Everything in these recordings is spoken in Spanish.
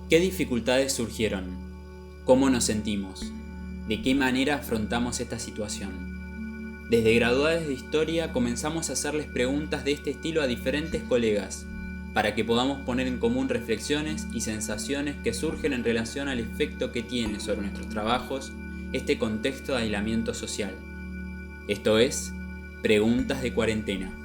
¿Qué dificultades surgieron? ¿Cómo nos sentimos? ¿De qué manera afrontamos esta situación? Desde Graduados de Historia comenzamos a hacerles preguntas de este estilo a diferentes colegas, para que podamos poner en común reflexiones y sensaciones que surgen en relación al efecto que tiene sobre nuestros trabajos este contexto de aislamiento social. Esto es, Preguntas de Cuarentena.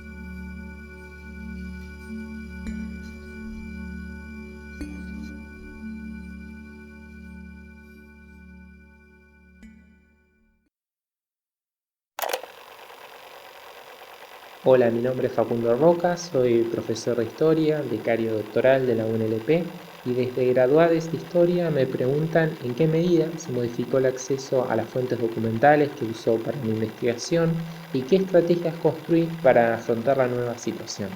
Hola, mi nombre es Facundo Roca, soy profesor de Historia, becario doctoral de la UNLP y desde Graduados de Historia me preguntan en qué medida se modificó el acceso a las fuentes documentales que usó para mi investigación y qué estrategias construí para afrontar la nueva situación.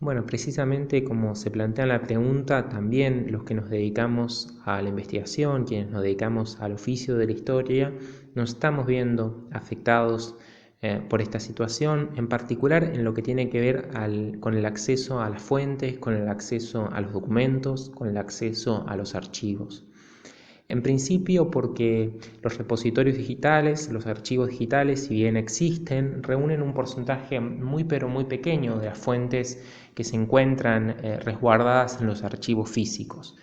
Bueno, precisamente como se plantea en la pregunta, también los que nos dedicamos a la investigación, quienes nos dedicamos al oficio de la historia, nos estamos viendo afectados por esta situación, en particular en lo que tiene que ver con el acceso a las fuentes, con el acceso a los documentos, con el acceso a los archivos. En principio porque los repositorios digitales, los archivos digitales, si bien existen, reúnen un porcentaje muy pero muy pequeño de las fuentes que se encuentran resguardadas en los archivos físicos.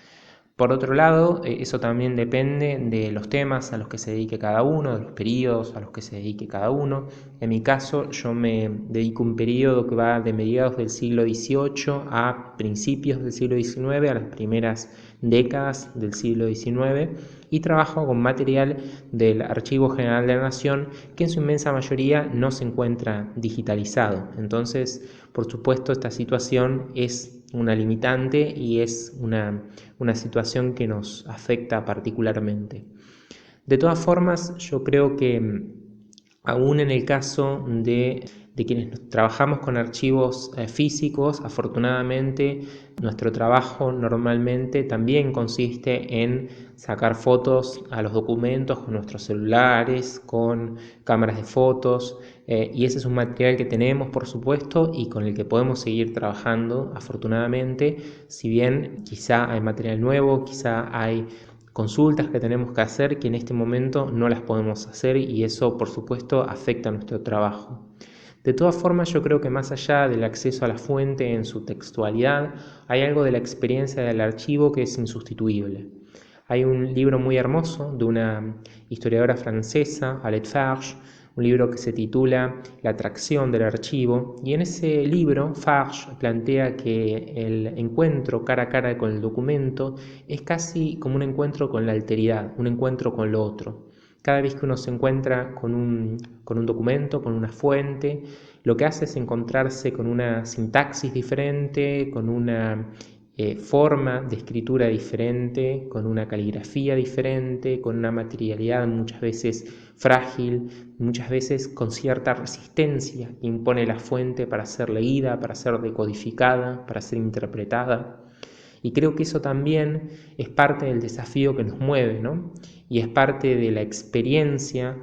Por otro lado, eso también depende de los temas a los que se dedique cada uno, de los periodos a los que se dedique cada uno. En mi caso, yo me dedico a un periodo que va de mediados del siglo XVIII a principios del siglo XIX, a las primeras décadas del siglo XIX, y trabajo con material del Archivo General de la Nación que en su inmensa mayoría no se encuentra digitalizado. Entonces, por supuesto, esta situación es una limitante y es una situación que nos afecta particularmente. De todas formas, yo creo que aún en el caso de quienes trabajamos con archivos físicos, afortunadamente nuestro trabajo normalmente también consiste en sacar fotos a los documentos con nuestros celulares, con cámaras de fotos, y ese es un material que tenemos, por supuesto, y con el que podemos seguir trabajando, afortunadamente, si bien quizá hay material nuevo, quizá hay consultas que tenemos que hacer que en este momento no las podemos hacer y eso por supuesto afecta a nuestro trabajo. De todas formas, yo creo que más allá del acceso a la fuente en su textualidad, hay algo de la experiencia del archivo que es insustituible. Hay un libro muy hermoso de una historiadora francesa, Alette Farge, un libro que se titula La atracción del archivo, y en ese libro Farge plantea que el encuentro cara a cara con el documento es casi como un encuentro con la alteridad, un encuentro con lo otro. Cada vez que uno se encuentra con un documento, con una fuente, lo que hace es encontrarse con una sintaxis diferente, con una forma de escritura diferente, con una caligrafía diferente, con una materialidad muchas veces frágil, muchas veces con cierta resistencia que impone la fuente para ser leída, para ser decodificada, para ser interpretada. Y creo que eso también es parte del desafío que nos mueve, ¿no? Y es parte de la experiencia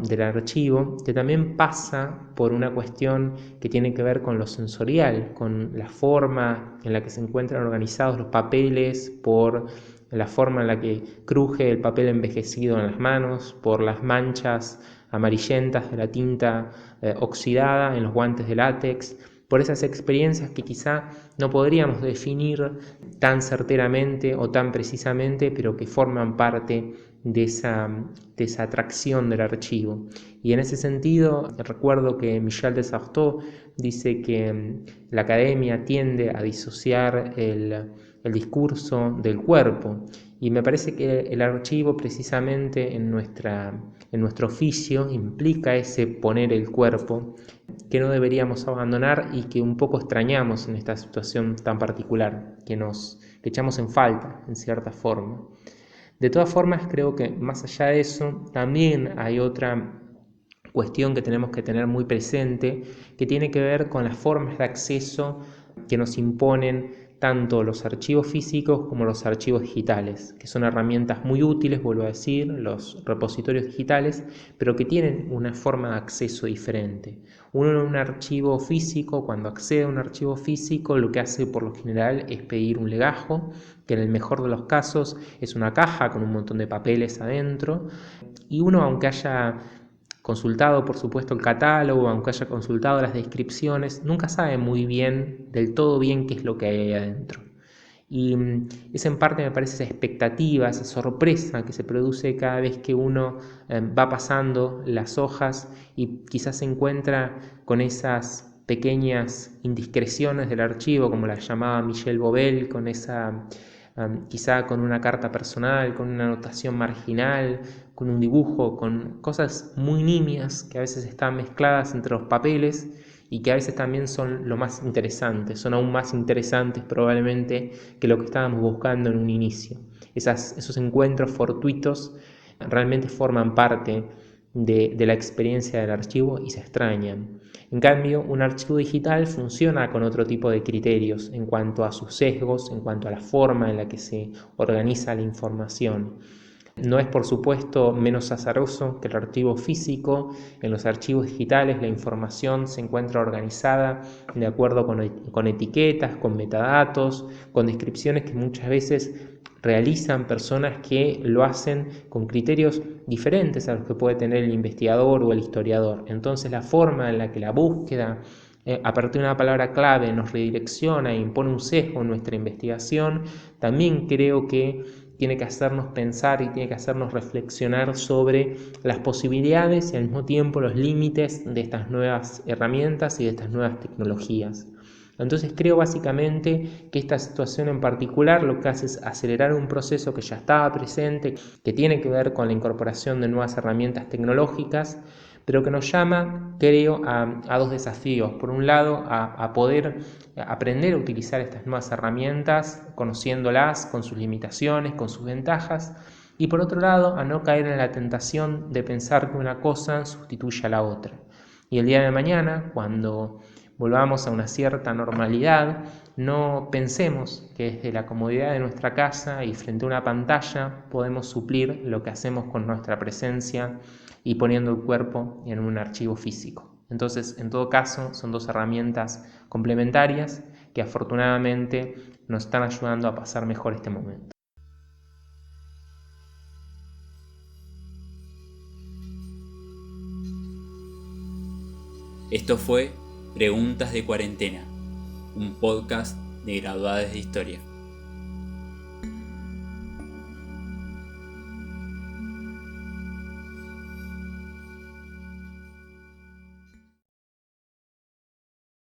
del archivo, que también pasa por una cuestión que tiene que ver con lo sensorial, con la forma en la que se encuentran organizados los papeles, por la forma en la que cruje el papel envejecido en las manos, por las manchas amarillentas de la tinta oxidada en los guantes de látex, por esas experiencias que quizá no podríamos definir tan certeramente o tan precisamente, pero que forman parte de esa atracción del archivo. Y en ese sentido, recuerdo que Michel de Certeau dice que la academia tiende a disociar el discurso del cuerpo, y me parece que el archivo precisamente en nuestro oficio implica ese poner el cuerpo que no deberíamos abandonar y que un poco extrañamos en esta situación tan particular, que echamos en falta en cierta forma. De todas formas, creo que más allá de eso, también hay otra cuestión que tenemos que tener muy presente, que tiene que ver con las formas de acceso que nos imponen tanto los archivos físicos como los archivos digitales, que son herramientas muy útiles, vuelvo a decir, los repositorios digitales, pero que tienen una forma de acceso diferente. Uno en un archivo físico, cuando accede a un archivo físico, lo que hace por lo general es pedir un legajo, que en el mejor de los casos es una caja con un montón de papeles adentro, y uno, aunque haya consultado por supuesto el catálogo, aunque haya consultado las descripciones, nunca sabe muy bien, del todo bien, qué es lo que hay ahí adentro. Y esa en parte me parece esa expectativa, esa sorpresa que se produce cada vez que uno va pasando las hojas y quizás se encuentra con esas pequeñas indiscreciones del archivo, como las llamaba Michel Bobel, con esa quizá con una carta personal, con una anotación marginal, con un dibujo, con cosas muy nimias que a veces están mezcladas entre los papeles y que a veces también son lo más interesantes, son aún más interesantes probablemente que lo que estábamos buscando en un inicio. Esos encuentros fortuitos realmente forman parte de la experiencia del archivo y se extrañan. En cambio, un archivo digital funciona con otro tipo de criterios en cuanto a sus sesgos, en cuanto a la forma en la que se organiza la información. No es, por supuesto, menos azaroso que el archivo físico. En los archivos digitales la información se encuentra organizada de acuerdo con etiquetas, con metadatos, con descripciones que muchas veces realizan personas que lo hacen con criterios diferentes a los que puede tener el investigador o el historiador. Entonces la forma en la que la búsqueda a partir de una palabra clave nos redirecciona e impone un sesgo en nuestra investigación, también creo que tiene que hacernos pensar y tiene que hacernos reflexionar sobre las posibilidades y al mismo tiempo los límites de estas nuevas herramientas y de estas nuevas tecnologías. Entonces creo básicamente que esta situación en particular lo que hace es acelerar un proceso que ya estaba presente, que tiene que ver con la incorporación de nuevas herramientas tecnológicas, pero que nos llama, creo, a dos desafíos. Por un lado, a poder aprender a utilizar estas nuevas herramientas, conociéndolas con sus limitaciones, con sus ventajas, y por otro lado, a no caer en la tentación de pensar que una cosa sustituye a la otra. Y el día de mañana, cuando volvamos a una cierta normalidad, no pensemos que desde la comodidad de nuestra casa y frente a una pantalla podemos suplir lo que hacemos con nuestra presencia y poniendo el cuerpo en un archivo físico. Entonces, en todo caso, son dos herramientas complementarias que afortunadamente nos están ayudando a pasar mejor este momento. Esto fue Preguntas de Cuarentena, un podcast de Graduadas de Historia.